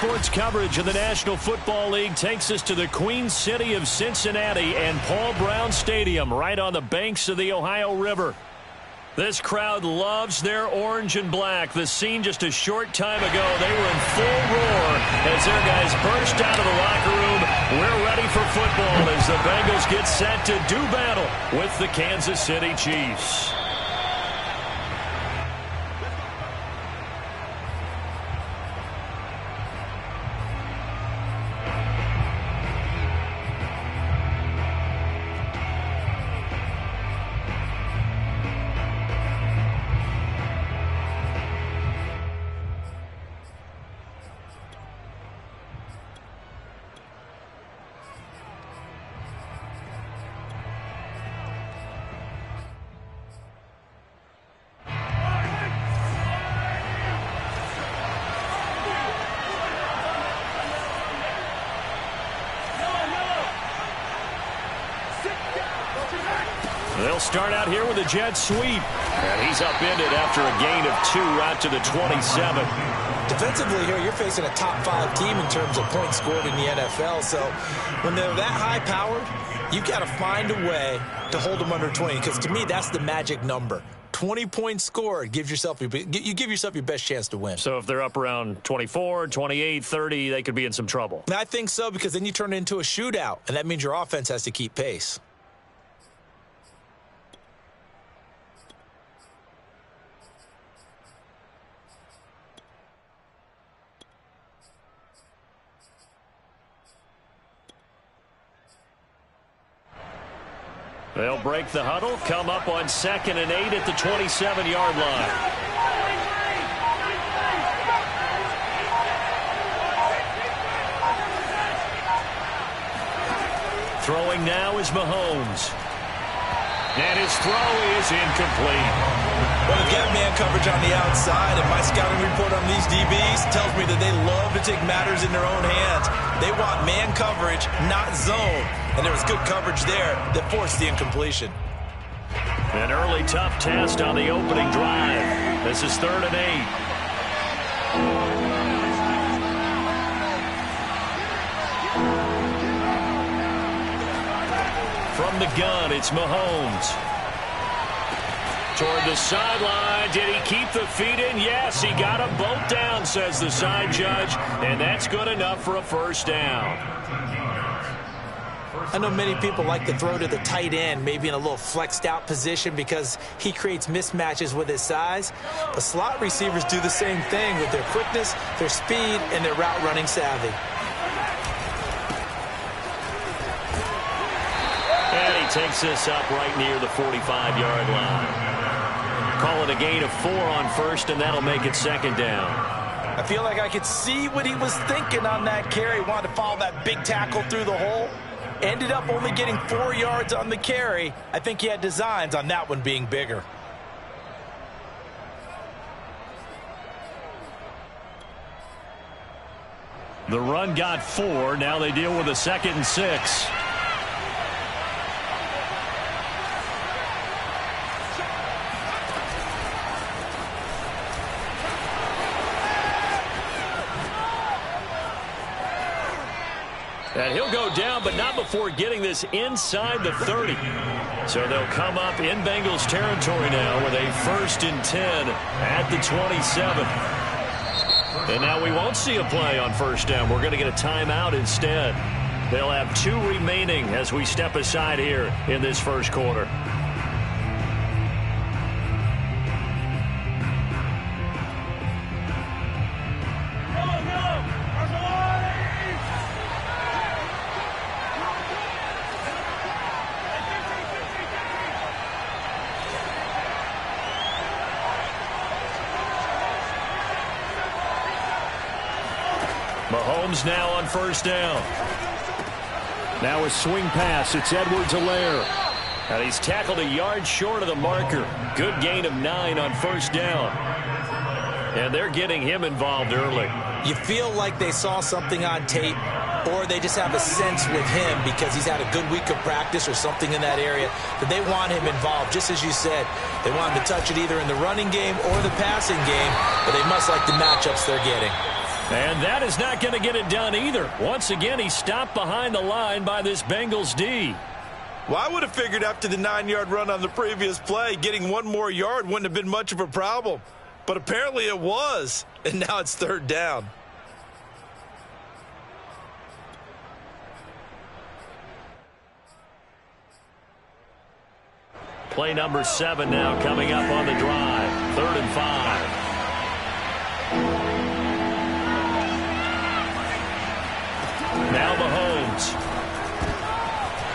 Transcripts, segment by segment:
sports coverage of the National Football League takes us to the Queen City of Cincinnati and Paul Brown Stadium right on the banks of the Ohio River. This crowd loves their orange and black. The scene just a short time ago, they were in full roar as their guys burst out of the locker room. We're ready for football as the Bengals get set to do battle with the Kansas City Chiefs. They'll start out here with a jet sweep. And he's upended after a gain of 2 out to the 27. Defensively here, you're facing a top-5 team in terms of points scored in the NFL. So when they're that high-powered, you've got to find a way to hold them under 20. Because to me, that's the magic number. 20 points scored, you give yourself your best chance to win. So if they're up around 24, 28, 30, they could be in some trouble. I think so, because then you turn it into a shootout, and that means your offense has to keep pace. They'll break the huddle, come up on 2nd and 8 at the 27-yard line. Throwing now is Mahomes. And his throw is incomplete. Well, they've got man coverage on the outside, and my scouting report on these DBs tells me that they love to take matters in their own hands. They want man coverage, not zone. And there was good coverage there that forced the incompletion. An early tough test on the opening drive. This is 3rd and 8. From the gun, it's Mahomes. Toward the sideline. Did he keep the feet in? Yes, he got them both down, says the side judge. And that's good enough for a first down. I know many people like to throw to the tight end, maybe in a little flexed out position because he creates mismatches with his size. But slot receivers do the same thing with their quickness, their speed, and their route running savvy. And he takes this up right near the 45-yard line. Call it a gain of 4 on first, and that'll make it 2nd down. I feel like I could see what he was thinking on that carry. He wanted to follow that big tackle through the hole. Ended up only getting 4 yards on the carry. I think he had designs on that one being bigger. The run got 4. Now they deal with a 2nd and 6. And he'll go down, but not before getting this inside the 30. So they'll come up in Bengals territory now with a 1st and 10 at the 27. And now we won't see a play on 1st down. We're going to get a timeout instead. They'll have 2 remaining as we step aside here in this first quarter. Mahomes now on 1st down. Now a swing pass. It's Edwards-Helaire. And he's tackled a yard short of the marker. Good gain of 9 on 1st down. And they're getting him involved early. You feel like they saw something on tape, or they just have a sense with him because he's had a good week of practice or something in that area that they want him involved. Just as you said, they want him to touch it either in the running game or the passing game, but they must like the matchups they're getting. And that is not going to get it done either. Once again, he stopped behind the line by this Bengals D. Well, I would have figured after the 9-yard run on the previous play, getting one more yard wouldn't have been much of a problem. But apparently it was, and now it's 3rd down. Play number 7 now coming up on the drive. 3rd and 5. Now Mahomes.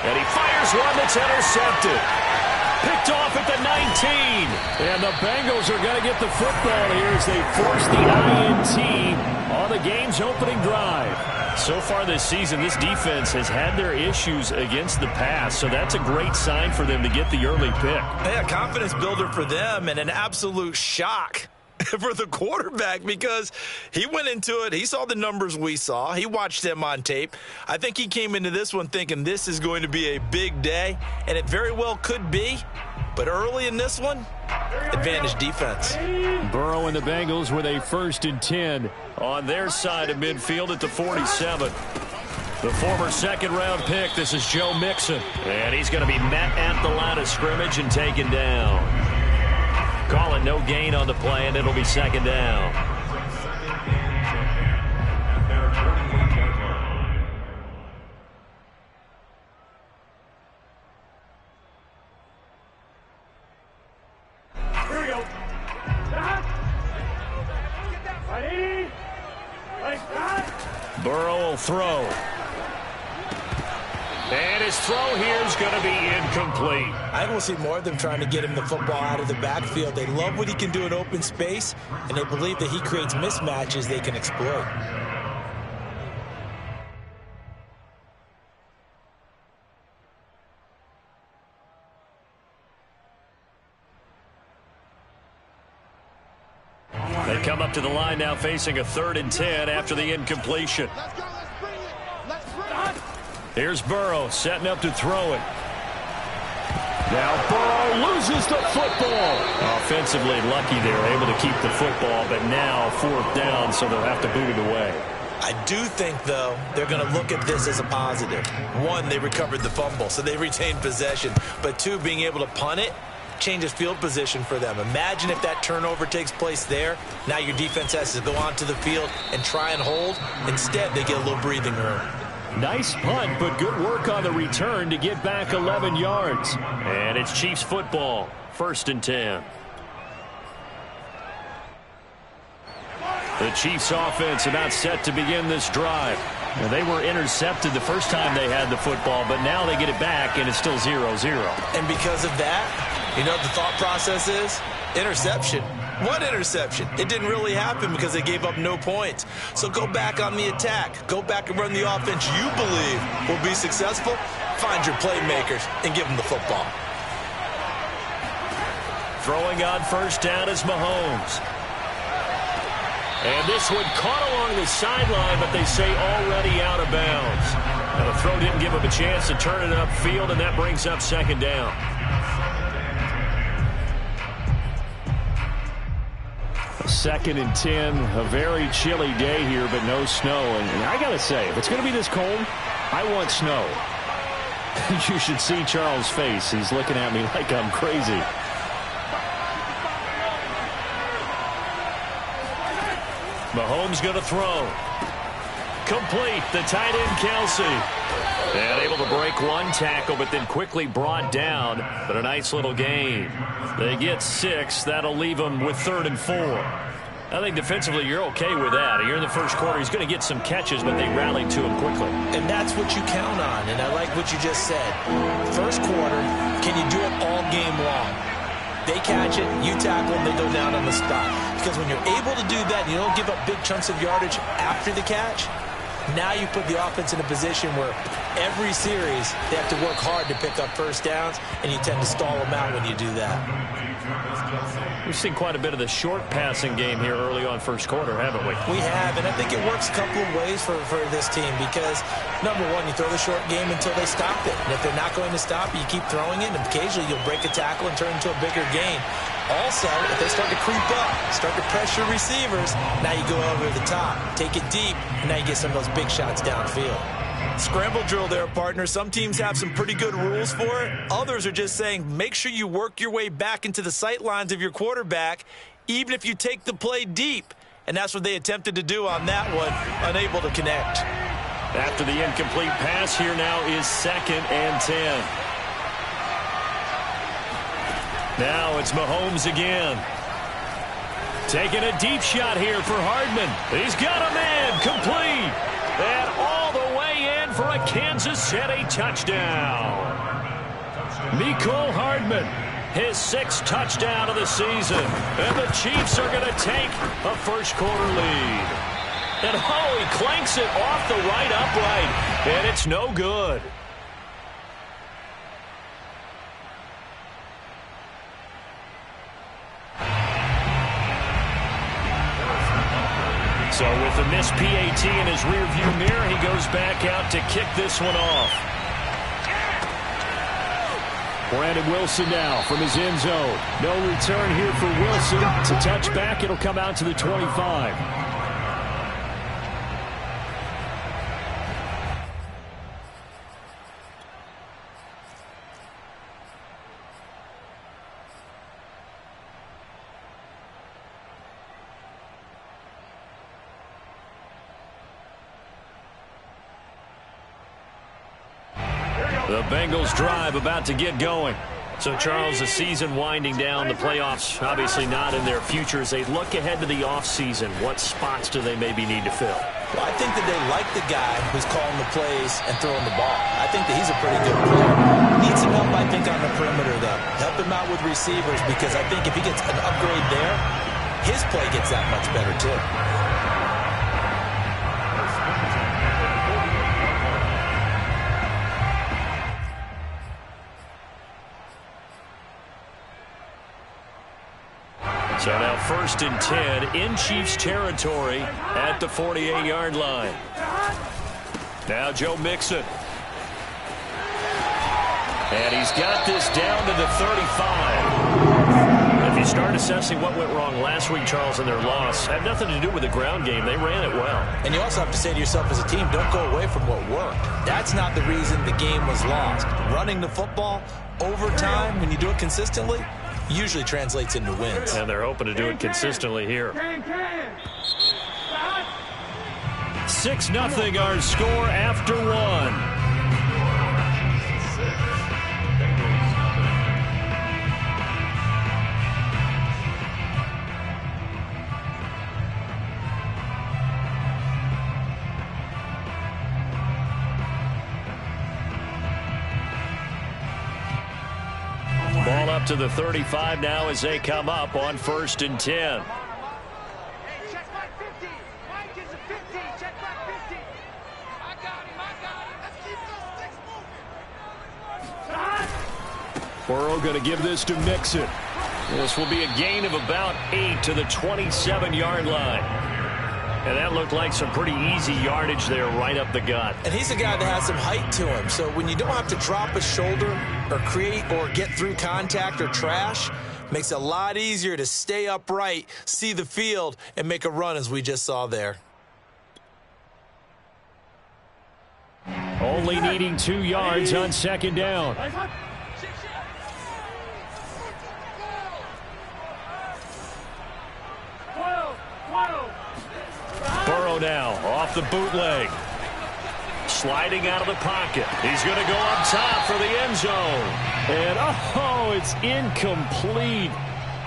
And he fires one that's intercepted. Picked off at the 19. And the Bengals are going to get the football here as they force the INT on the game's opening drive. So far this season, this defense has had their issues against the pass, so that's a great sign for them to get the early pick. Yeah, confidence builder for them and an absolute shock for the quarterback because he went into it. He saw the numbers we saw. He watched them on tape. I think he came into this one thinking this is going to be a big day, and it very well could be. But early in this one, advantage defense. Burrow and the Bengals with a 1st and 10 on their side of midfield at the 47. The former 2nd-round pick, this is Joe Mixon. And he's going to be met at the line of scrimmage and taken down. Call it no gain on the play, and it'll be 2nd down. Burrow will throw. And his throw here is going to be incomplete. I think we'll see more of them trying to get him the football out of the backfield. They love what he can do in open space, and they believe that he creates mismatches they can exploit. They come up to the line now facing a 3rd and 10 after the incompletion. Here's Burrow setting up to throw it. Now Burrow loses the football. Offensively lucky they were able to keep the football, but now 4th down, so they'll have to boot it away. I do think, though, they're going to look at this as a positive. 1, they recovered the fumble, so they retained possession. But 2, being able to punt it changes field position for them. Imagine if that turnover takes place there. Now your defense has to go onto the field and try and hold. Instead, they get a little breathing room. Nice punt, but good work on the return to get back 11 yards. And it's Chiefs football, 1st and 10. The Chiefs offense about set to begin this drive. Now, they were intercepted the first time they had the football, but now they get it back, and it's still 0-0. And because of that, you know what the thought process is? Interception. What interception? It didn't really happen because they gave up no points. So go back on the attack. Go back and run the offense you believe will be successful. Find your playmakers and give them the football. Throwing on 1st down is Mahomes. And this one caught along the sideline, but they say already out of bounds. Now the throw didn't give him a chance to turn it upfield, and that brings up 2nd down. Second and 10, a very chilly day here, but no snow. And I got to say, if it's going to be this cold, I want snow. You should see Charles' face. He's looking at me like I'm crazy. Mahomes going to throw. Complete. The tight end, Kelsey. And able to break one tackle, but then quickly brought down. But a nice little gain. They get 6. That'll leave them with 3rd and 4. I think defensively you're okay with that. Here in the first quarter, he's going to get some catches, but they rallied to him quickly. And that's what you count on, and I like what you just said. First quarter, can you do it all game long? They catch it, you tackle them, they go down on the spot. Because when you're able to do that, you don't give up big chunks of yardage after the catch, now you put the offense in a position where every series they have to work hard to pick up 1st downs, and you tend to stall them out when you do that. We've seen quite a bit of the short passing game here early on 1st quarter, haven't we? We have, and I think it works a couple of ways for this team because, number one, you throw the short game until they stop it. And if they're not going to stop it, you keep throwing it, and occasionally you'll break a tackle and turn into a bigger gain. Also, if they start to creep up, start to pressure receivers, now you go over the top, take it deep, and now you get some of those big shots downfield. Scramble drill there, partner. Some teams have some pretty good rules for it. Others are just saying make sure you work your way back into the sight lines of your quarterback, even if you take the play deep. And that's what they attempted to do on that one, unable to connect. After the incomplete pass, here now is 2nd and 10. Now it's Mahomes again. Taking a deep shot here for Hardman. He's got a man complete. And all the way in for a Kansas City touchdown. Mecole Hardman, his 6th touchdown of the season. And the Chiefs are going to take a first-quarter lead. And oh, he clanks it off the right upright. And it's no good. So with the missed PAT in his rearview mirror, he goes back out to kick this one off. Brandon Wilson now from his end zone. No return here for Wilson. It's a touchback. It'll come out to the 25. The Bengals drive about to get going. So, Charles, the season winding down, the playoffs obviously not in their future. As they look ahead to the offseason, what spots do they maybe need to fill? Well, I think that they like the guy who's calling the plays and throwing the ball. I think that he's a pretty good player. Needs some help, I think, on the perimeter, though. Help him out with receivers, because I think if he gets an upgrade there, his play gets that much better, too. So now 1st and 10 in Chiefs territory at the 48-yard line. Now Joe Mixon. And he's got this down to the 35. If you start assessing what went wrong last week, Charles, in their loss, had nothing to do with the ground game. They ran it well. And you also have to say to yourself as a team, don't go away from what worked. That's not the reason the game was lost. Running the football over time, when you do it consistently, usually translates into wins. And they're hoping to do it consistently here. 6-0 our score after one. Ball up to the 35 now as they come up on 1st and 10. Check back 50. Mike is a 50. Check back 50. I got him. Let's keep those sticks moving. Burrow going to give this to Mixon. This will be a gain of about 8 to the 27-yard line. And that looked like some pretty easy yardage there right up the gut. And he's a guy that has some height to him. So when you don't have to drop a shoulder or create or get through contact or trash, makes it a lot easier to stay upright, see the field, and make a run as we just saw there. Only needing 2 yards on 2nd down. Burrow now off the bootleg. Sliding out of the pocket. He's going to go up top for the end zone. And, oh, it's incomplete.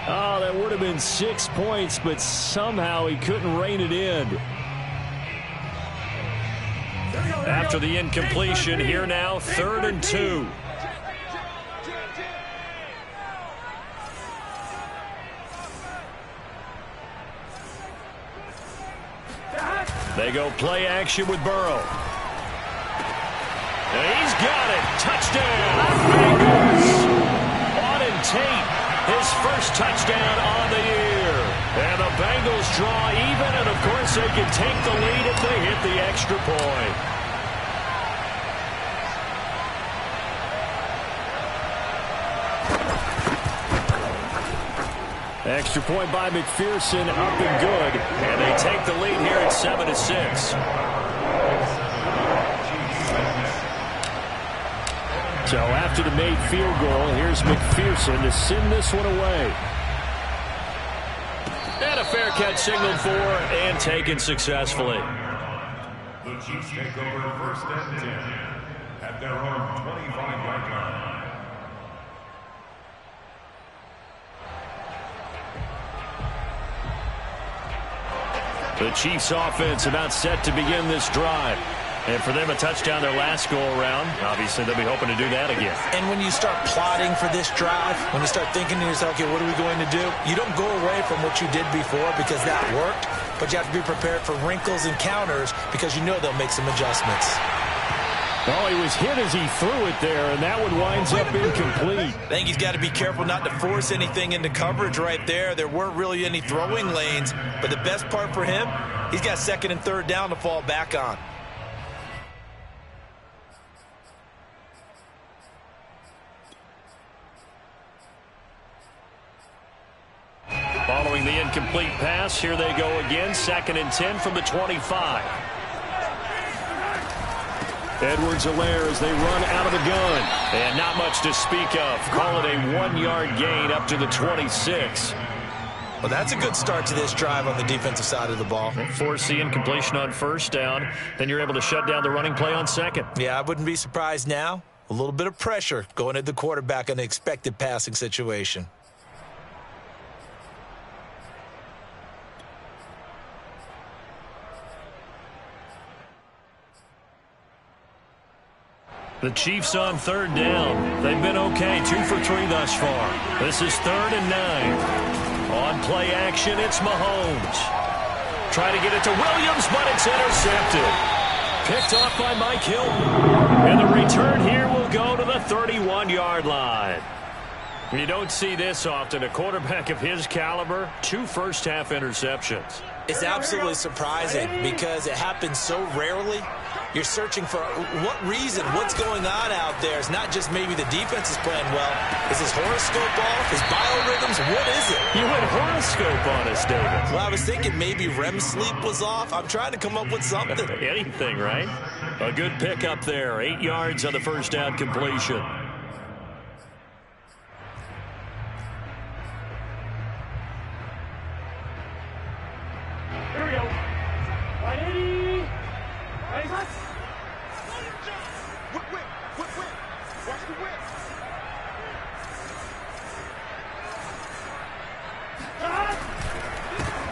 Oh, that would have been 6 points, but somehow he couldn't rein it in. After the incompletion, here now, 3rd and 2. They go play action with Burrow. And he's got it. Touchdown. Bengals. Auden Tate, his first touchdown on the year. And the Bengals draw even, and of course they can take the lead if they hit the extra point. Extra point by McPherson, up and good. And they take the lead here at 7-6. So after the made field goal, here's McPherson to send this one away. And a fair catch signaled for and taken successfully. The Chiefs take over first and 10 at their own 25-yard line. The Chiefs offense about set to begin this drive. And for them, a touchdown their last go-around. Obviously, they'll be hoping to do that again. And when you start plotting for this drive, when you start thinking to yourself, okay, what are we going to do? You don't go away from what you did before because that worked, but you have to be prepared for wrinkles and counters because you know they'll make some adjustments. Oh, he was hit as he threw it there, and that one winds up incomplete. I think he's got to be careful not to force anything into coverage right there. There weren't really any throwing lanes, but the best part for him, he's got second and third down to fall back on. Following the incomplete pass, here they go again, 2nd and 10 from the 25. Edwards-Helaire as they run out of the gun. And not much to speak of. Call it a 1-yard gain up to the 26. Well, that's a good start to this drive on the defensive side of the ball. Force the incompletion on first down. Then you're able to shut down the running play on second. Yeah, I wouldn't be surprised now. A little bit of pressure going at the quarterback in an expected passing situation. The Chiefs on third down. They've been okay, 2 for 3 thus far. This is 3rd and 9. On play action, it's Mahomes. Trying to get it to Williams, but it's intercepted. Picked off by Mike Hilton. And the return here will go to the 31-yard line. You don't see this often. A quarterback of his caliber, 2 first-half interceptions. It's absolutely surprising because it happens so rarely. You're searching for what reason, what's going on out there. It's not just maybe the defense is playing well. Is his horoscope off? His biorhythms? What is it? You went horoscope on us, David. Well, I was thinking maybe REM sleep was off. I'm trying to come up with something. Anything, right? A good pickup there. 8 yards on the first down completion. Here we go. 180. Whip. Watch the whip.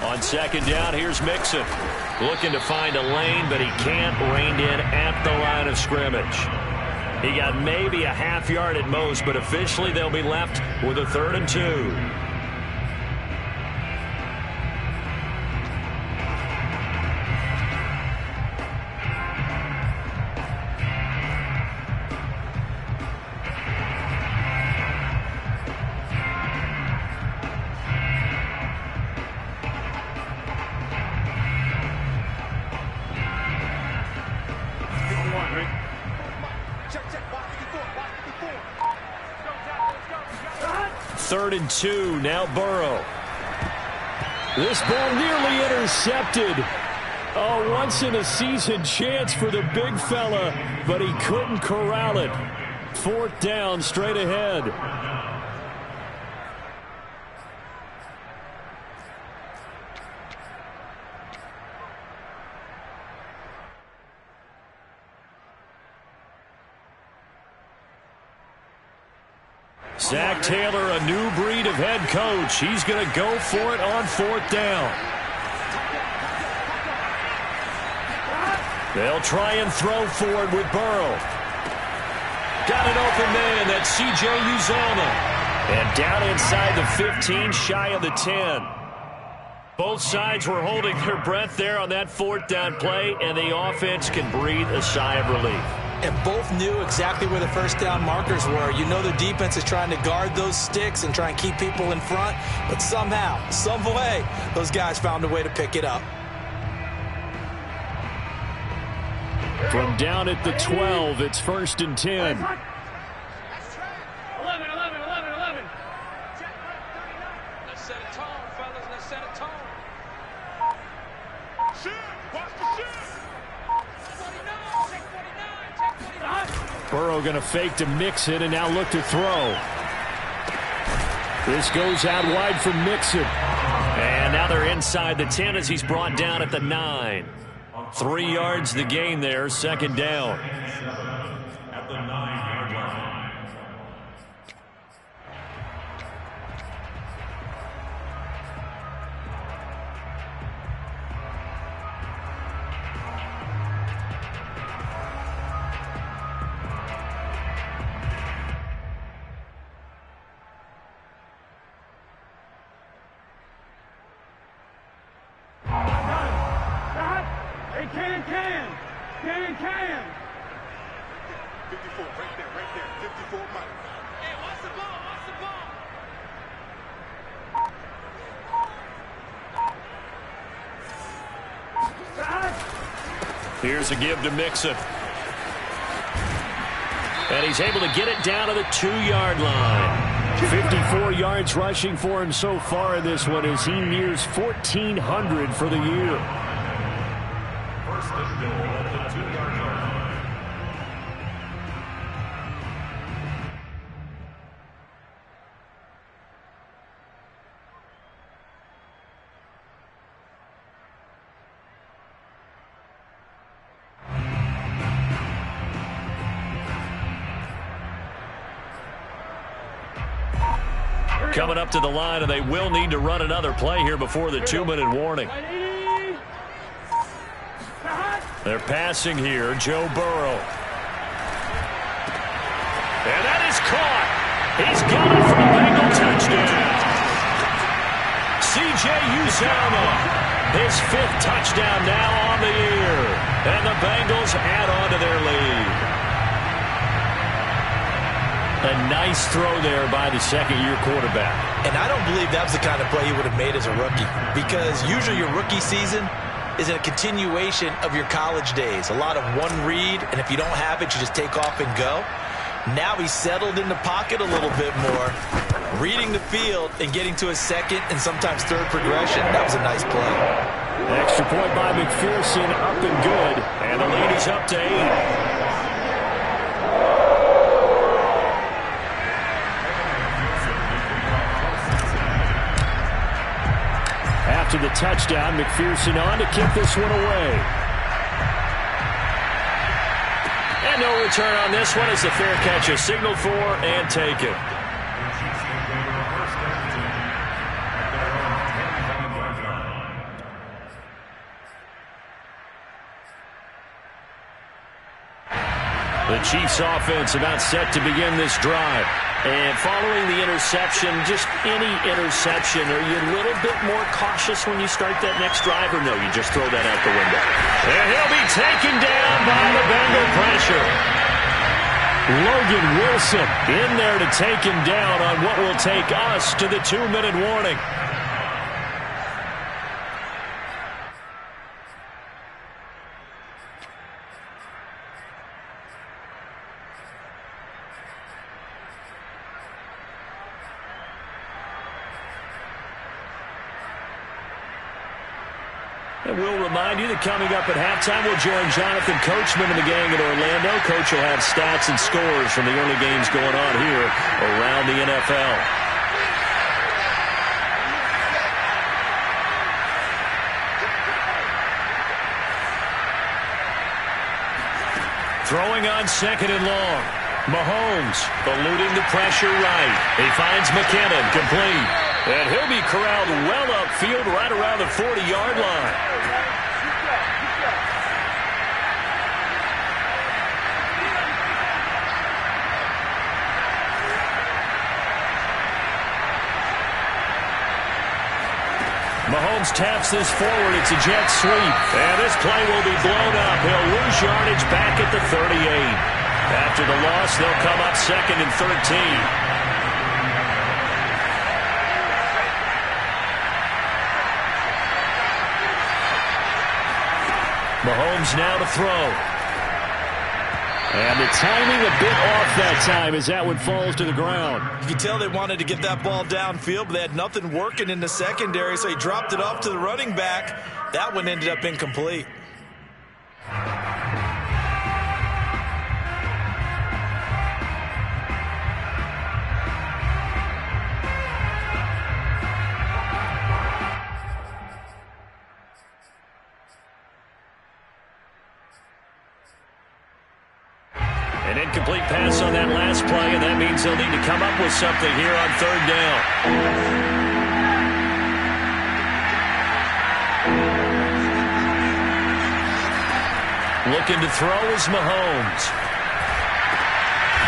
On second down, here's Mixon. Looking to find a lane, but he can't. Reined in at the line of scrimmage. He got maybe a half yard at most, but officially they'll be left with a 3rd and 2. Third and 2, now Burrow. This ball nearly intercepted. A once-in-a-season chance for the big fella, but he couldn't corral it. 4th down, straight ahead. Zach Taylor, a new breed of head coach. He's going to go for it on 4th down. They'll try and throw forward with Burrow. Got an open man. That's C.J. Uzomah. And down inside the 15, shy of the 10. Both sides were holding their breath there on that 4th down play, and the offense can breathe a sigh of relief. And both knew exactly where the first down markers were. You know the defense is trying to guard those sticks and try and keep people in front. But somehow, some way, those guys found a way to pick it up. From down at the 12, it's 1st and 10. 11. Let's set it tall. Burrow going to fake to Mixon and now look to throw. This goes out wide for Mixon. And now they're inside the 10 as he's brought down at the 9. 3 yards the gain there, second down. At the 9-yard line. Can. 54, right there. 54, Mike. Hey, watch the ball, Here's a give to Mixon. And he's able to get it down to the 2-yard line. 54 yards rushing for him so far in this one as he nears 1,400 for the year. First and goal at the 2-yard line. Coming up to the line, and they will need to run another play here before the 2-minute warning. They're passing here, Joe Burrow. And that is caught. He's got it for a Bengal touchdown. C.J. Uzomah, his 5th touchdown now on the year. And the Bengals add on to their lead. A nice throw there by the second-year quarterback. And I don't believe that was the kind of play he would have made as a rookie, because usually your rookie season is a continuation of your college days. A lot of one read, and if you don't have it, you just take off and go. Now he's settled in the pocket a little bit more, reading the field and getting to a second and sometimes third progression. That was a nice play. Extra point by McPherson, up and good. And the lead is up to 8. After the touchdown, McPherson on to kick this one away. And no return on this one as the fair catch is signaled for and taken. The Chiefs offense about set to begin this drive. And following the interception, just any interception, are you a little bit more cautious when you start that next drive, or no, you just throw that out the window? And he'll be taken down by the Bengal pressure. Logan Wilson in there to take him down on what will take us to the 2-minute warning. And we'll remind you that coming up at halftime, we'll join Jonathan Coachman and the gang in Orlando. Coach will have stats and scores from the early games going on here around the NFL. Throwing on second and long. Mahomes eluding the pressure right. He finds McKinnon complete. And he'll be corralled well upfield right around the 40-yard line. Mahomes taps this forward. It's a jet sweep. And this play will be blown up. He'll lose yardage back at the 38. After the loss, they'll come up second and 13. Mahomes now to throw. And the timing a bit off that time as that one falls to the ground. You can tell they wanted to get that ball downfield, but they had nothing working in the secondary, so he dropped it off to the running back. That one ended up incomplete. An incomplete pass on that last play, and that means they'll need to come up with something here on third down. Looking to throw is Mahomes.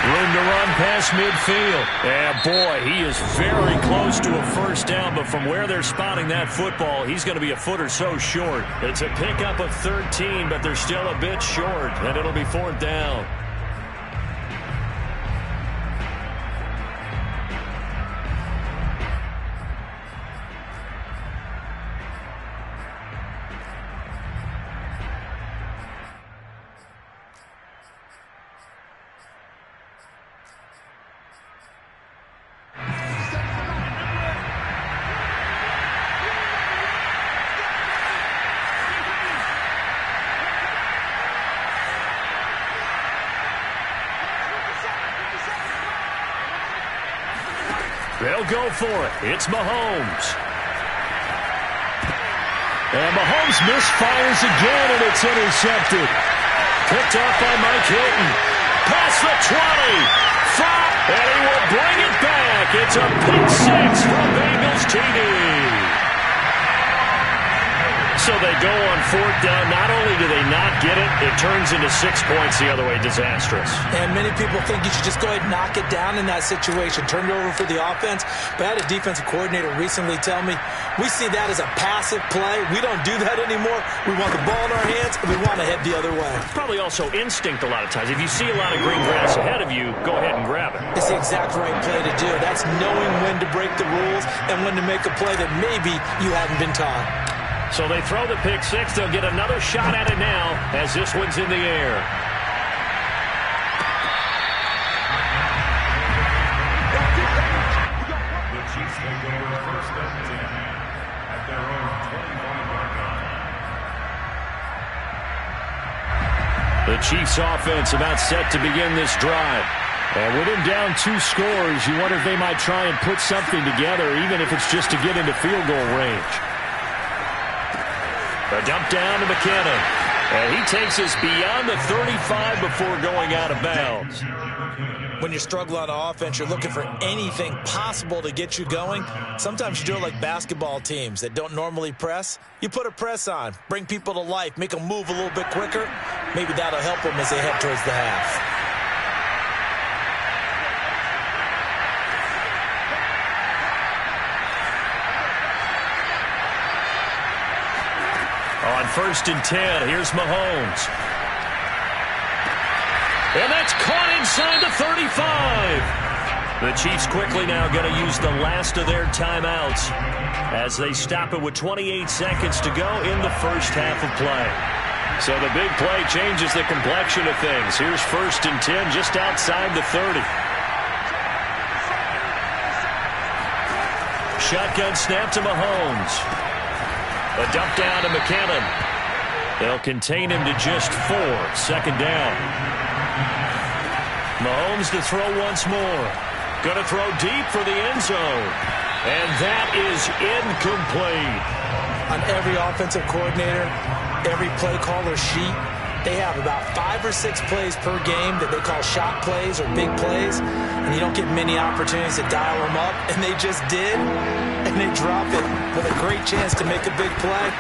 Room to run past midfield. Yeah, boy, he is very close to a first down, but from where they're spotting that football, he's going to be a foot or so short. It's a pickup of 13, but they're still a bit short, and it'll be fourth down. They'll go for it. It's Mahomes. And Mahomes misfires again, and it's intercepted. Picked off by Mike Hilton. Past the 20. And he will bring it back. It's a pick six from Bengals TD. So they go on fourth down. Not only do they not get it, it turns into 6 points the other way. Disastrous. And many people think you should just go ahead and knock it down in that situation. Turn it over for the offense. But I had a defensive coordinator recently tell me, we see that as a passive play. We don't do that anymore. We want the ball in our hands, and we want to head the other way. Probably also instinct a lot of times. If you see a lot of green grass ahead of you, go ahead and grab it. It's the exact right play to do. That's knowing when to break the rules and when to make a play that maybe you hadn't been taught. So they throw the pick six. They'll get another shot at it now as this one's in the air. The Chiefs take over first and 10 at their own 25-yard line. The Chiefs offense about set to begin this drive. And with him down 2 scores, you wonder if they might try and put something together, even if it's just to get into field goal range. A dump down to McKinnon. And he takes us beyond the 35 before going out of bounds. When you struggle on offense, you're looking for anything possible to get you going. Sometimes you do it like basketball teams that don't normally press. You put a press on, bring people to life, make them move a little bit quicker. Maybe that'll help them as they head towards the half. On first and 10, here's Mahomes. And that's caught inside the 35. The Chiefs quickly now going to use the last of their timeouts as they stop it with 28 seconds to go in the first half of play. So the big play changes the complexion of things. Here's first and 10 just outside the 30. Shotgun snap to Mahomes. A dump down to McKinnon. They'll contain him to just 4. Second down. Mahomes to throw once more. Going to throw deep for the end zone. And that is incomplete. On every offensive coordinator, every play caller sheet, they have about 5 or 6 plays per game that they call shot plays or big plays. And you don't get many opportunities to dial them up. And they just did. And they drop it with a great chance to make a big play.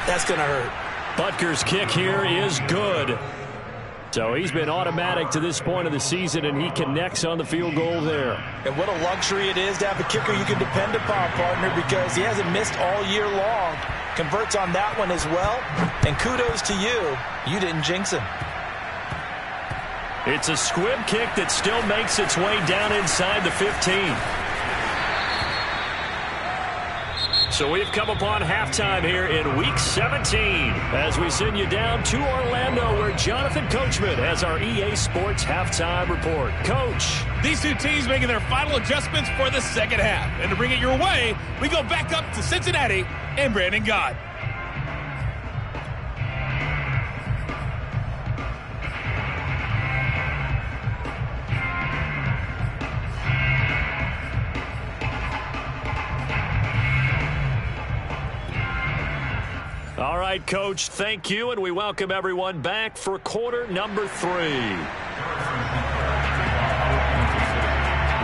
That's going to hurt. Butker's kick here is good. So he's been automatic to this point of the season, and he connects on the field goal there. And what a luxury it is to have a kicker you can depend upon, partner, because he hasn't missed all year long. Converts on that one as well. And kudos to you. You didn't jinx him. It's a squib kick that still makes its way down inside the 15. So we've come upon halftime here in Week 17 as we send you down to Orlando where Jonathan Coachman has our EA Sports Halftime Report. Coach. These two teams making their final adjustments for the second half. And to bring it your way, we go back up to Cincinnati and Brandon Gott. All right, Coach, thank you, and we welcome everyone back for quarter number 3.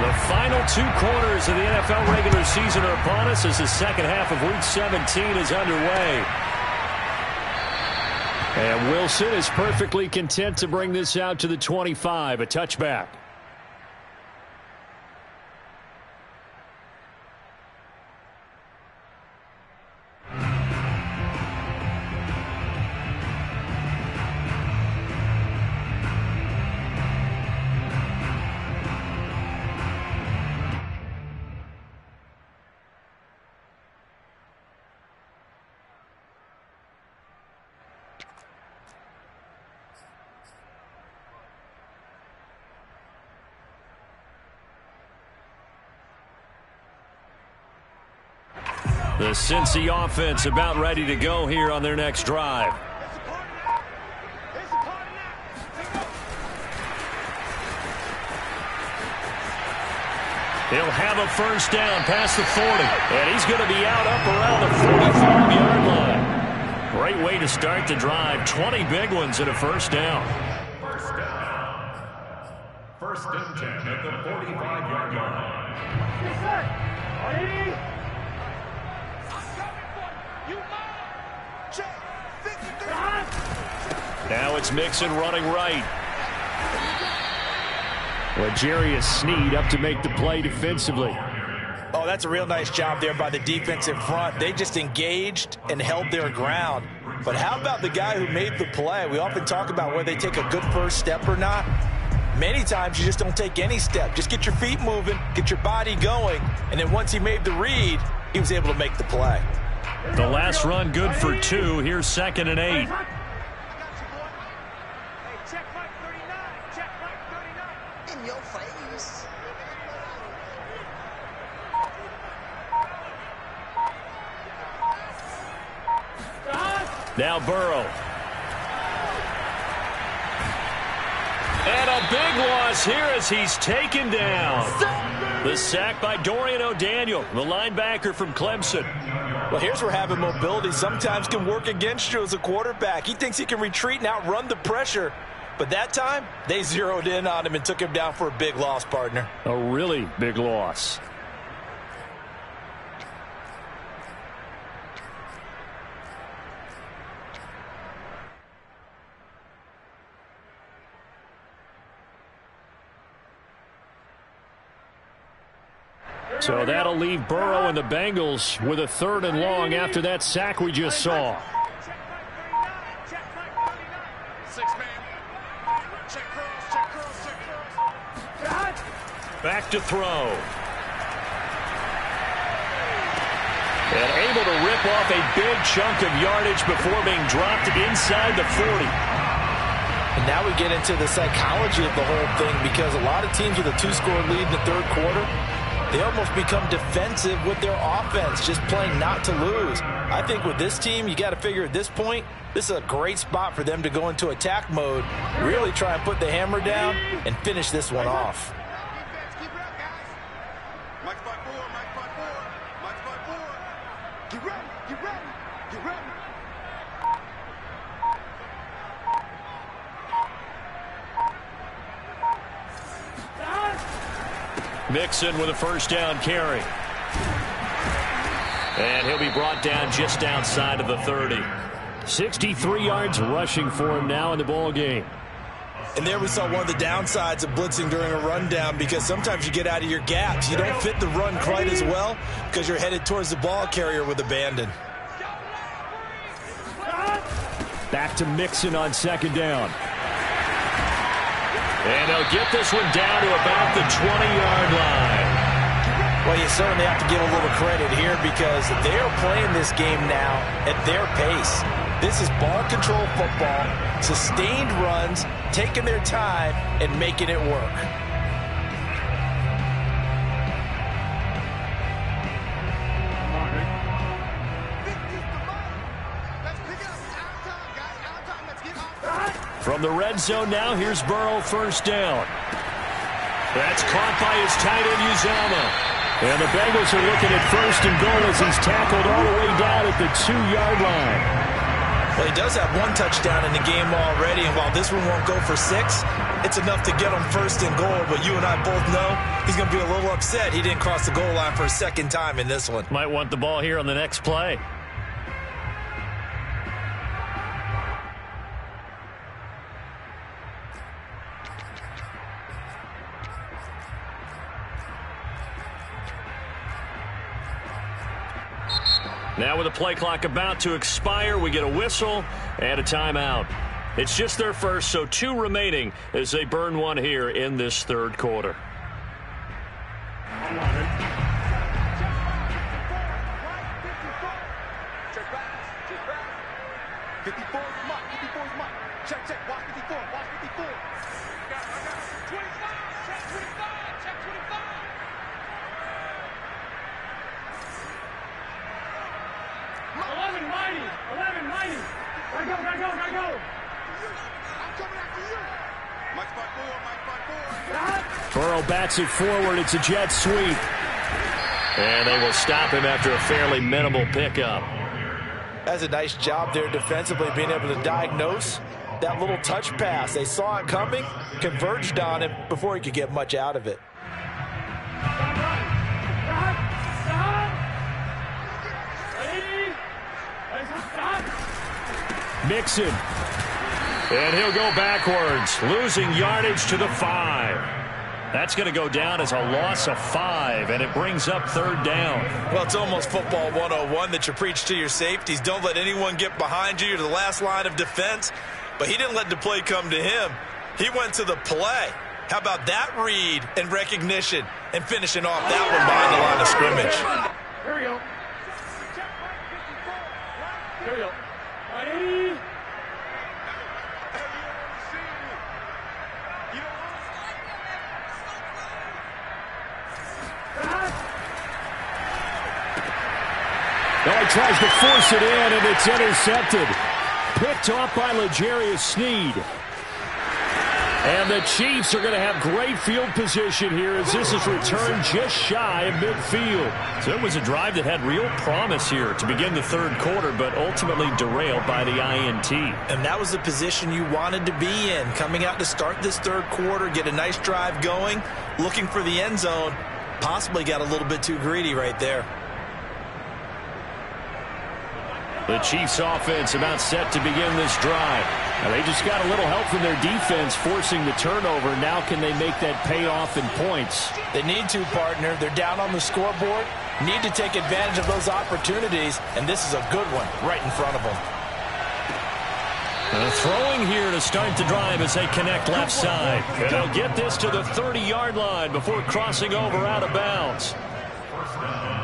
The final 2 quarters of the NFL regular season are upon us as the second half of Week 17 is underway. And Wilson is perfectly content to bring this out to the 25, a touchback. The Cincy offense about ready to go here on their next drive. He'll have a first down past the 40. And he's going to be out up around the 45-yard line. Great way to start the drive. 20 big ones and a first down. First down. First and 10 at the 45-yard line. Now it's Mixon running right. L'Jarius Sneed up to make the play defensively. Oh, that's a real nice job there by the defensive front. They just engaged and held their ground. But how about the guy who made the play? We often talk about whether they take a good first step or not. Many times you just don't take any step. Just get your feet moving, get your body going, and then once he made the read, he was able to make the play. The last run good for 2. Here's 2nd and 8. Now Burrow. And a big loss here as he's taken down. The sack by Dorian O'Daniel, the linebacker from Clemson. Well, here's where having mobility sometimes can work against you as a quarterback. He thinks he can retreat and outrun the pressure. But that time, they zeroed in on him and took him down for a big loss, partner. A really big loss. So that'll leave Burrow and the Bengals with a 3rd and long after that sack we just saw. Back to throw. And able to rip off a big chunk of yardage before being dropped inside the 40. And now we get into the psychology of the whole thing, because a lot of teams with a 2-score lead in the 3rd quarter, they almost become defensive with their offense, just playing not to lose. I think with this team, you got to figure at this point, this is a great spot for them to go into attack mode, really try and put the hammer down and finish this one off. Mixon with a first down carry. And he'll be brought down just outside of the 30. 63 yards rushing for him now in the ball game. And there we saw one of the downsides of blitzing during a rundown, because sometimes you get out of your gaps. You don't fit the run quite as well because you're headed towards the ball carrier with abandon. Back to Mixon on 2nd down. And they'll get this one down to about the 20-yard line. Well, you certainly have to give a little credit here, because they are playing this game now at their pace. This is ball control football, sustained runs, taking their time and making it work. From the red zone now, here's Burrow, first down. That's caught by his tight end, Uzomah. And the Bengals are looking at 1st and goal as he's tackled all the way down at the 2-yard line. Well, he does have 1 touchdown in the game already, and while this one won't go for 6, it's enough to get him first and goal, but you and I both know he's going to be a little upset he didn't cross the goal line for a second time in this one. Might want the ball here on the next play. Now with the play clock about to expire, we get a whistle and a timeout. It's just their first, so 2 remaining as they burn one here in this third quarter. Burrow bats it forward. It's a jet sweep. And they will stop him after a fairly minimal pickup. That's a nice job there defensively, being able to diagnose that little touch pass. They saw it coming, converged on him before he could get much out of it. Mixon. And he'll go backwards, losing yardage to the 5. That's going to go down as a loss of 5, and it brings up third down. Well, it's almost football 101 that you preach to your safeties. Don't let anyone get behind you. You're the last line of defense. But he didn't let the play come to him. He went to the play. How about that read and recognition and finishing off that one behind the line of scrimmage? Here we go. Here we go. Ready? Well, he tries to force it in, and it's intercepted. Picked off by L'Jarius Sneed. And the Chiefs are going to have great field position here as this is returned just shy of midfield. So it was a drive that had real promise here to begin the third quarter, but ultimately derailed by the INT. And that was the position you wanted to be in. Coming out to start this third quarter, get a nice drive going, looking for the end zone. Possibly got a little bit too greedy right there. The Chiefs offense about set to begin this drive. Now they just got a little help from their defense forcing the turnover. Now can they make that pay off in points? They need to, partner. They're down on the scoreboard. Need to take advantage of those opportunities, and this is a good one right in front of them. Throwing here to start the drive as they connect left side. And they'll get this to the 30-yard line before crossing over out of bounds.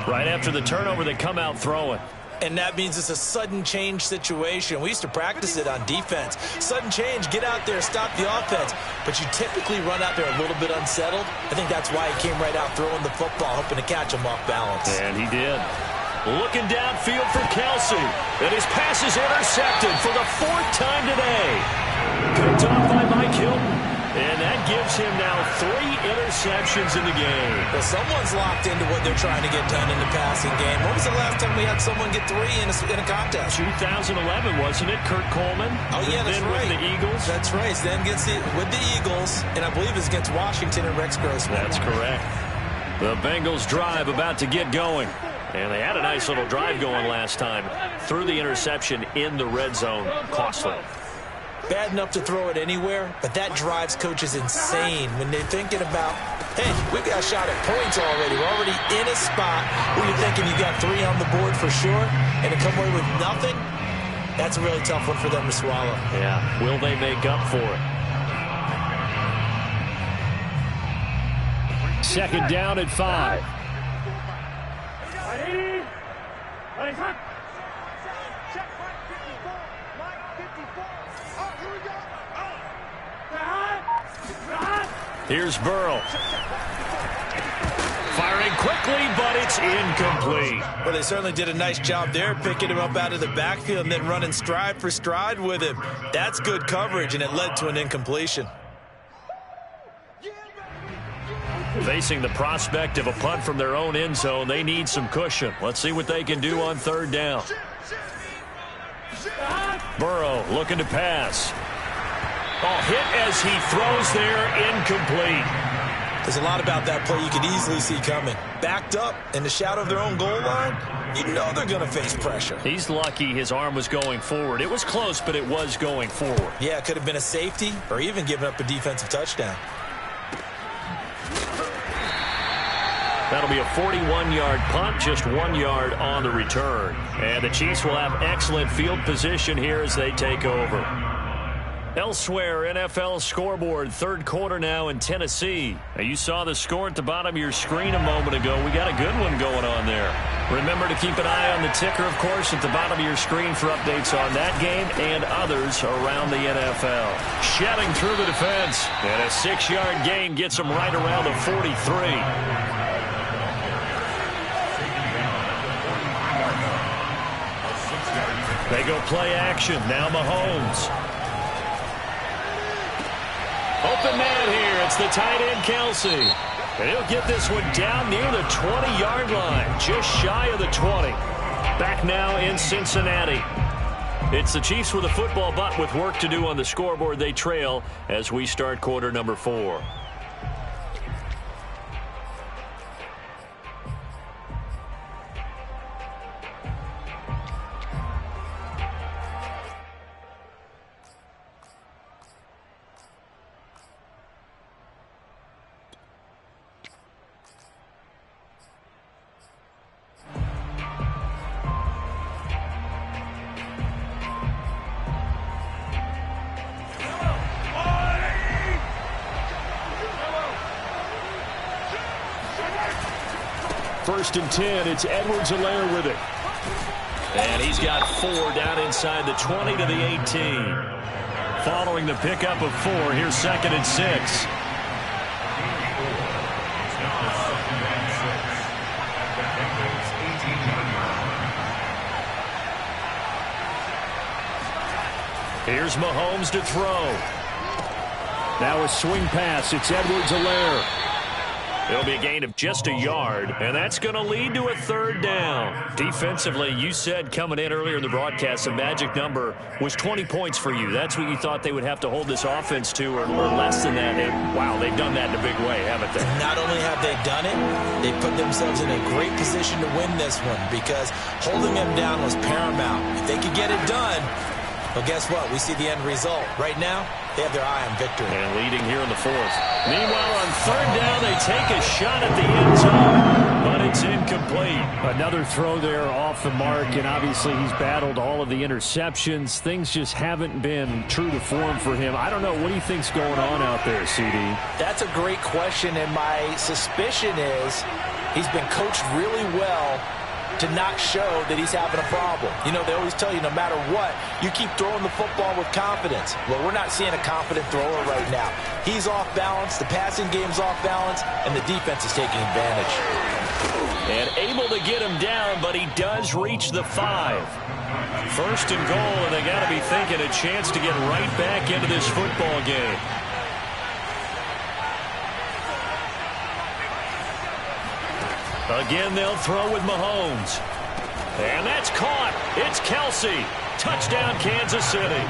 Right after the turnover, they come out throwing. And that means it's a sudden change situation. We used to practice it on defense. Sudden change, get out there, stop the offense. But you typically run out there a little bit unsettled. I think that's why he came right out throwing the football, hoping to catch him off balance. And he did. Looking downfield for Kelsey. And his pass is intercepted for the 4th time today. Picked off by Mike Hilton. And that gives him now 3 interceptions in the game. Well, someone's locked into what they're trying to get done in the passing game. When was the last time we had someone get 3 in a contest? 2011, wasn't it? Kurt Coleman. Oh, yeah, that's right. With the Eagles. That's right. Then gets with the Eagles, and I believe it's against Washington and Rex Grossman. That's correct. The Bengals drive about to get going. And they had a nice little drive going last time. Threw the interception in the red zone. Costly. Bad enough to throw it anywhere, but that drives coaches insane when they're thinking about, hey, we've got a shot at points already. We're already in a spot where you're thinking you got 3 on the board for sure, and to come away with nothing, that's a really tough one for them to swallow. Yeah, will they make up for it? Second down at 5. Ready? Ready, time. Here's Burrow. Firing quickly, but it's incomplete. Well, they certainly did a nice job there, picking him up out of the backfield and then running stride for stride with him. That's good coverage, and it led to an incompletion. Facing the prospect of a punt from their own end zone, they need some cushion. Let's see what they can do on third down. Oh, hit as he throws there, incomplete. There's a lot about that play you could easily see coming. Backed up in the shadow of their own goal line, you know they're going to face pressure. He's lucky his arm was going forward. It was close, but it was going forward. Yeah, it could have been a safety or even given up a defensive touchdown. That'll be a 41-yard punt, just 1 yard on the return. And the Chiefs will have excellent field position here as they take over. Elsewhere, NFL scoreboard, third quarter now in Tennessee. Now, you saw the score at the bottom of your screen a moment ago. We got a good one going on there. Remember to keep an eye on the ticker, of course, at the bottom of your screen for updates on that game and others around the NFL. Shedding through the defense, and a 6-yard gain gets him right around the 43. They go play action. Now Mahomes. Open man here. It's the tight end, Kelsey. And he'll get this one down near the 20-yard line. Just shy of the 20. Back now in Cincinnati. It's the Chiefs with a football, but with work to do on the scoreboard. They trail as we start quarter number 4. First and 10, it's Edwards-Helaire with it. And he's got 4 down inside the 20 to the 18. Following the pickup of 4, here's second and 6. Here's Mahomes to throw. Now a swing pass. It's Edwards-Helaire. It'll be a gain of just a yard, and that's going to lead to a third down. Defensively, you said coming in earlier in the broadcast, the magic number was 20 points for you. That's what you thought they would have to hold this offense to, or less than that. And, wow, they've done that in a big way, haven't they? Not only have they done it, they put themselves in a great position to win this one because holding them down was paramount. If they could get it done, well, guess what? We see the end result. Right now, they have their eye on victory. And leading here in the 4th. Meanwhile, on third down, they take a shot at the end zone, but it's incomplete. Another throw there off the mark, and obviously he's battled all of the interceptions. Things just haven't been true to form for him. I don't know. What do you think's going on out there, CD? That's a great question, and my suspicion is he's been coached really well to not show that he's having a problem. You know, they always tell you no matter what, you keep throwing the football with confidence. Well, we're not seeing a confident thrower right now. He's off balance, the passing game's off balance, and the defense is taking advantage. And able to get him down, but he does reach the 5. First and goal, and they got to be thinking a chance to get right back into this football game. Again, they'll throw with Mahomes. And that's caught. It's Kelsey. Touchdown, Kansas City.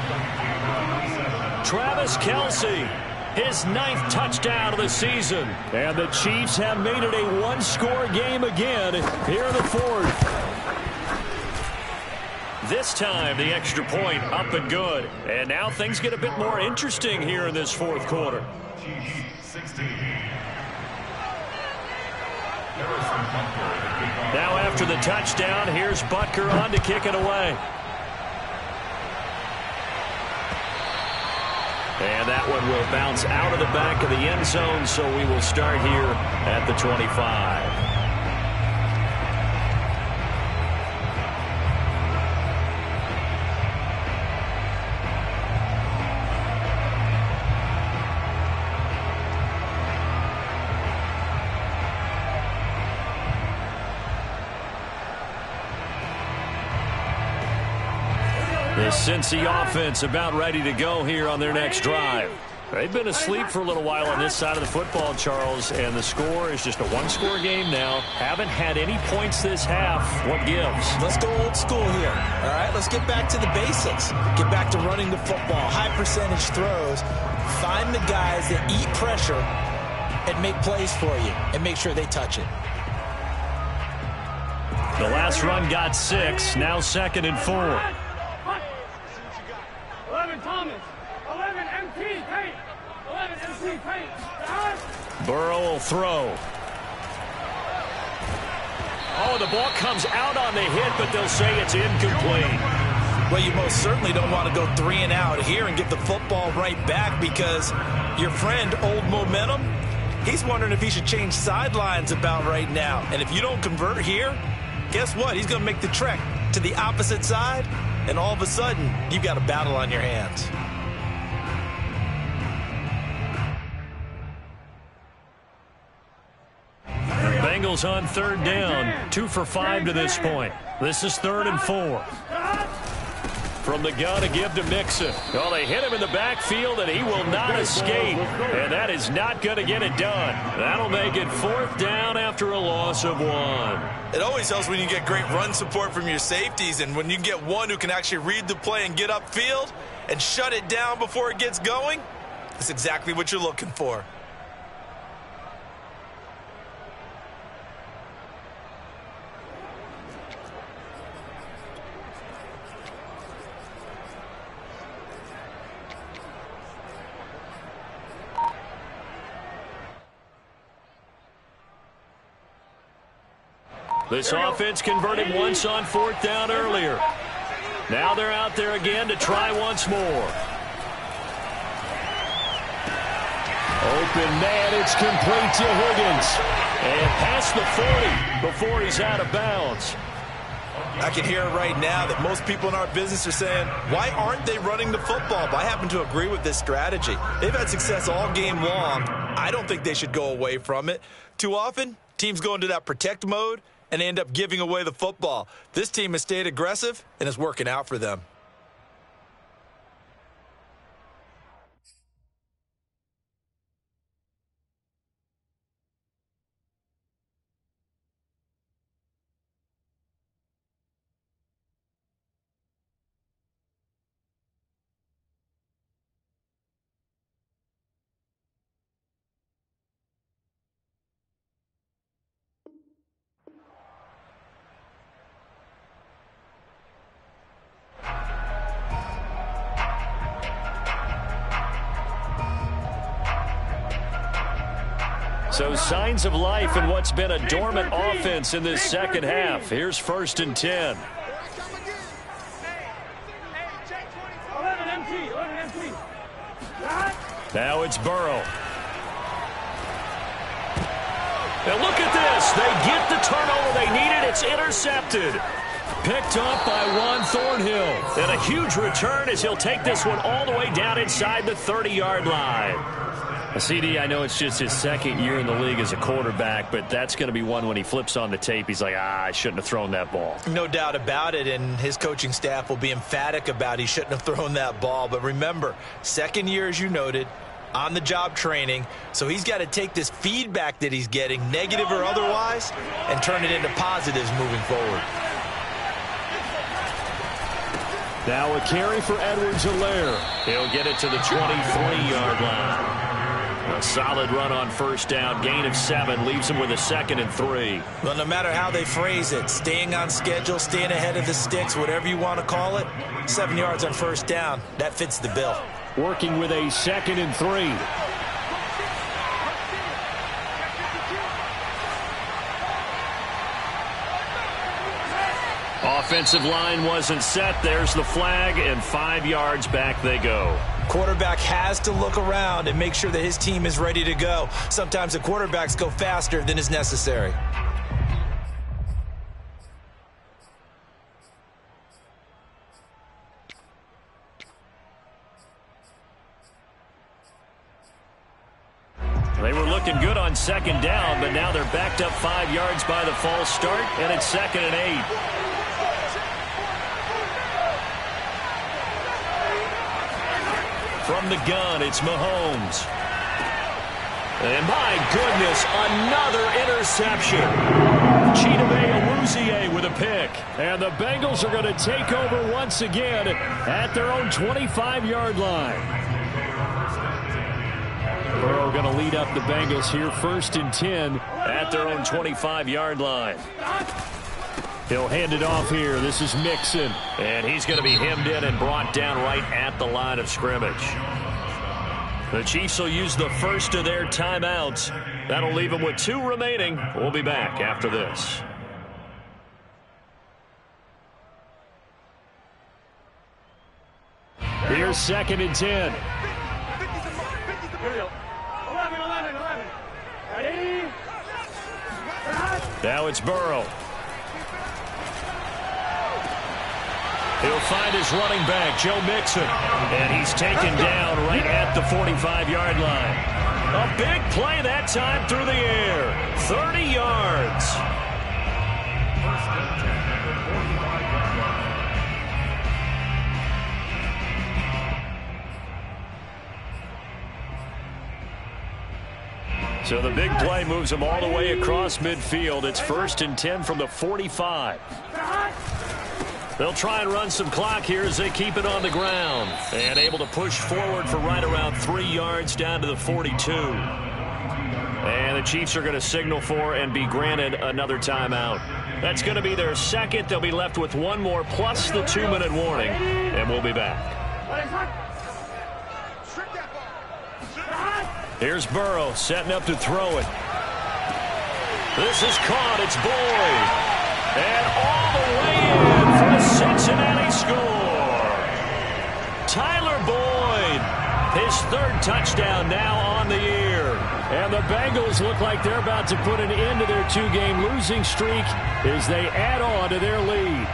Travis Kelsey, his 9th touchdown of the season. And the Chiefs have made it a one-score game again here in the 4th. This time, the extra point up and good. And now things get a bit more interesting here in this 4th quarter. Now after the touchdown, here's Butker on to kick it away. And that one will bounce out of the back of the end zone, so we will start here at the 25. The Cincy offense about ready to go here on their next drive. They've been asleep for a little while on this side of the football, Charles, and the score is just a one-score game now. Haven't had any points this half. What gives? Let's go old school here. All right, let's get back to the basics. Get back to running the football, high percentage throws. Find the guys that eat pressure and make plays for you and make sure they touch it. The last run got 6, now 2nd and 4. 11 Thomas. 11 MT paint. 11 MT paint. Burrow will throw. Oh, the ball comes out on the hit, but they'll say it's incomplete. Well, you most certainly don't want to go 3 and out here and get the football right back because your friend, Old Momentum, he's wondering if he should change sidelines about right now. And if you don't convert here, guess what? He's going to make the trek to the opposite side, and all of a sudden, you've got a battle on your hands. Bengals on 3rd down, 2 for 5 to this point. This is 3rd and 4. From the gun to give to Mixon. Well, they hit him in the backfield, and he will not escape. And that is not going to get it done. That'll make it 4th down after a loss of 1. It always helps when you get great run support from your safeties, and when you get one who can actually read the play and get upfield and shut it down before it gets going, that's exactly what you're looking for. This offense converted once on 4th down earlier. Now they're out there again to try once more. Open man, it's complete to Higgins. And past the 40 before he's out of bounds. I can hear it right now that most people in our business are saying, why aren't they running the football? But I happen to agree with this strategy. They've had success all game long. I don't think they should go away from it. Too often, teams go into that protect mode and end up giving away the football. This team has stayed aggressive, and it's working out for them. So signs of life in what's been a dormant offense in this second half. Here's 1st and 10. 11 MT. 11 MT. Now it's Burrow. Now look at this. They get the turnover they needed. It's intercepted. Picked up by Juan Thornhill. And a huge return as he'll take this one all the way down inside the 30-yard line. CD, I know it's just his 2nd year in the league as a quarterback, but that's going to be one when he flips on the tape. He's like, I shouldn't have thrown that ball. No doubt about it, and his coaching staff will be emphatic about he shouldn't have thrown that ball. But remember, 2nd year, as you noted, on-the-job training, so he's got to take this feedback that he's getting, negative or otherwise, and turn it into positives moving forward. Now a carry for Edwards-Helaire. He'll get it to the 23-yard line. A solid run on 1st down. Gain of 7 leaves him with a 2nd and 3. Well, no matter how they phrase it, staying on schedule, staying ahead of the sticks, whatever you want to call it, 7 yards on 1st down, that fits the bill. Working with a 2nd and 3. Offensive line wasn't set. There's the flag, and 5 yards back they go. Quarterback has to look around and make sure that his team is ready to go. Sometimes the quarterbacks go faster than is necessary. They were looking good on 2nd down, but now they're backed up 5 yards by the false start, and it's 2nd and 8. From the gun, it's Mahomes. And my goodness, another interception. Chidobe Awuzie with a pick. And the Bengals are going to take over once again at their own 25-yard line. Burrow going to lead up the Bengals here, 1st and 10 at their own 25-yard line. He'll hand it off here. This is Mixon. And he's going to be hemmed in and brought down right at the line of scrimmage. The Chiefs will use the first of their timeouts. That'll leave them with 2 remaining. We'll be back after this. Here's 2nd and 10. Now it's Burrow. He'll find his running back, Joe Mixon. And he's taken down right at the 45-yard line. A big play that time through the air. 30 yards. So the big play moves him all the way across midfield. It's 1st and 10 from the 45. They'll try and run some clock here as they keep it on the ground. And able to push forward for right around 3 yards down to the 42. And the Chiefs are going to signal for and be granted another timeout. That's going to be their second. They'll be left with 1 more plus the 2-minute warning. And we'll be back. Here's Burrow setting up to throw it. This is caught. It's Boyd. And all the way in for a Cincinnati score. Tyler Boyd, his 3rd touchdown now on the year. And the Bengals look like they're about to put an end to their 2-game losing streak as they add on to their lead.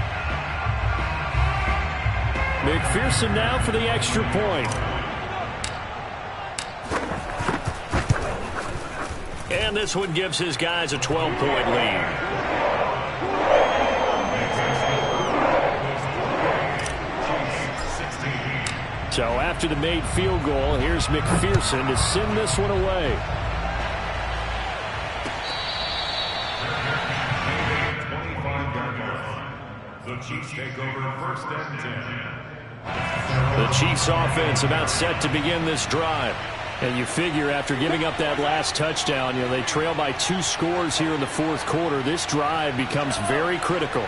McPherson now for the extra point. And this one gives his guys a 12-point lead. So after the made field goal, here's McPherson to send this one away. The Chiefs take over 1st and 10. The Chiefs offense about set to begin this drive. And you figure after giving up that last touchdown, they trail by 2 scores here in the 4th quarter. This drive becomes very critical.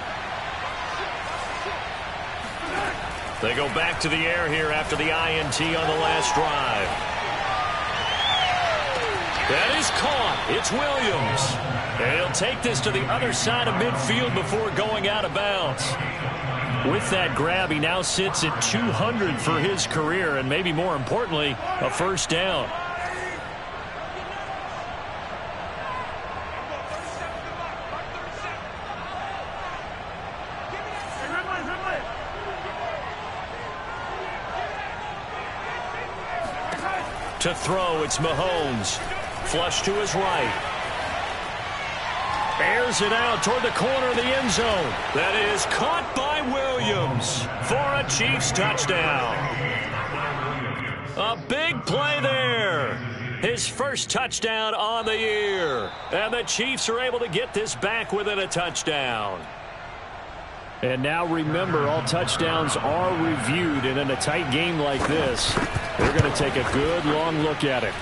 They go back to the air here after the INT on the last drive. That is caught. It's Williams. And he'll take this to the other side of midfield before going out of bounds. With that grab, he now sits at 200 for his career, and maybe more importantly, a 1st down. To throw, it's Mahomes. Flush to his right. Airs it out toward the corner of the end zone. That is caught by Williams for a Chiefs touchdown. A big play there. His 1st touchdown on the year. And the Chiefs are able to get this back within a touchdown. And now remember, all touchdowns are reviewed. And in a tight game like this, they're going to take a good long look at it.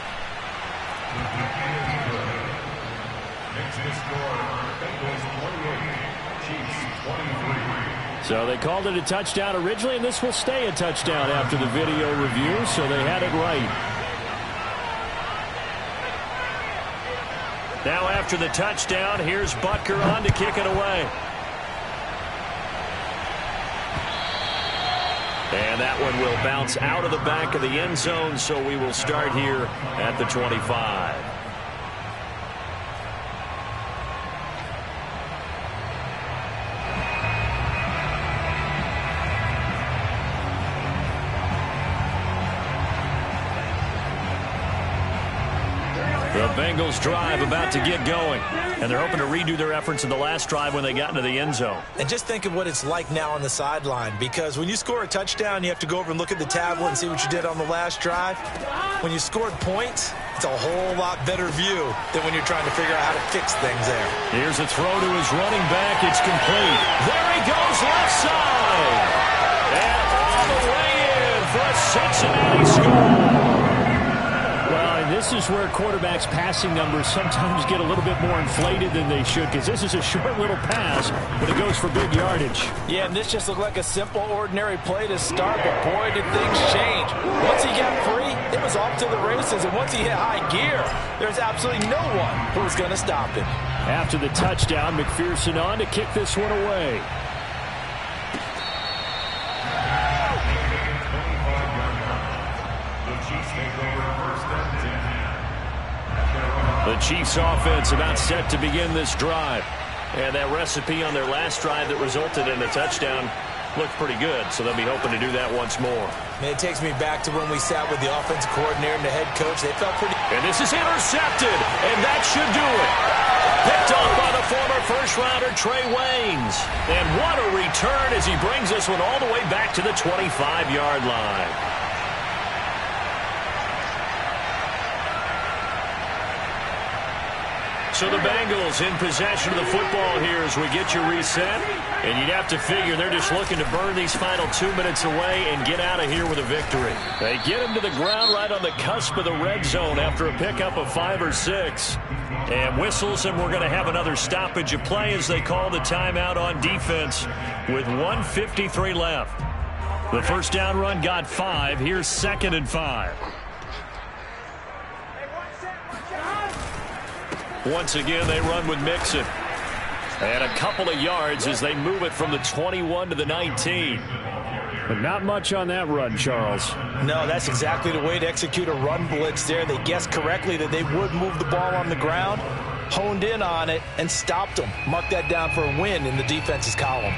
So they called it a touchdown originally, and this will stay a touchdown after the video review, so they had it right. Now after the touchdown, here's Butker on to kick it away. And that one will bounce out of the back of the end zone, so we will start here at the 25. The Bengals drive about to get going, and they're hoping to redo their efforts in the last drive when they got into the end zone. And just think of what it's like now on the sideline, because when you score a touchdown, you have to go over and look at the tablet and see what you did on the last drive. When you scored points, it's a whole lot better view than when you're trying to figure out how to fix things there. Here's a throw to his running back. It's complete. There he goes, left side. And all the way in for a Cincinnati score. Well, and this is where quarterbacks' passing numbers sometimes get a little bit more inflated than they should, because this is a short little pass, but it goes for big yardage. Yeah, and this just looked like a simple, ordinary play to start, but boy, did things change. Once he got free, it was off to the races, and once he hit high gear, there's absolutely no one who was going to stop him. After the touchdown, McPherson on to kick this one away. The Chiefs offense about set to begin this drive. And that recipe on their last drive that resulted in a touchdown looked pretty good, so they'll be hoping to do that once more. Man, it takes me back to when we sat with the offensive coordinator and the head coach. They felt pretty... And this is intercepted, and that should do it. Picked off by the former first-rounder Trey Waynes. And what a return as he brings this one all the way back to the 25-yard line. So the Bengals in possession of the football here as we get you reset. And you'd have to figure they're just looking to burn these final 2 minutes away and get out of here with a victory. They get him to the ground right on the cusp of the red zone after a pickup of 5 or 6. And whistles, and we're going to have another stoppage of play as they call the timeout on defense with 1:53 left. The first down run got 5. Here's 2nd and 5. Once again, they run with Mixon. And a couple of yards as they move it from the 21 to the 19. But not much on that run, Charles. No, that's exactly the way to execute a run blitz there. They guessed correctly that they would move the ball on the ground, honed in on it, and stopped them. Mark that down for a win in the defense's column.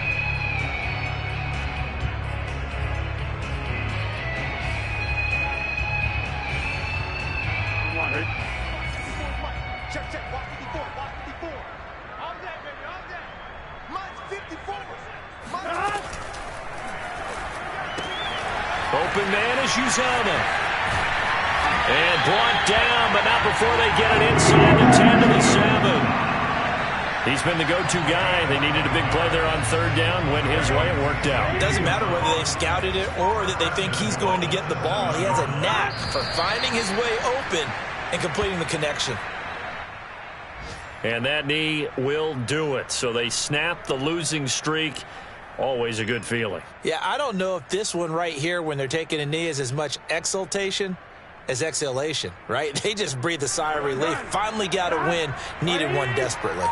Open man is Uzama. And brought down, but not before they get it inside the 10 to the 7. He's been the go-to guy. They needed a big play there on 3rd down. Went his way. It worked out. It doesn't matter whether they've scouted it or that they think he's going to get the ball. He has a knack for finding his way open and completing the connection. And that knee will do it. So they snap the losing streak. Always a good feeling. Yeah, I don't know if this one right here when they're taking a knee is as much exultation as exhalation, right? They just breathe a sigh of relief. Finally got a win, needed one desperately.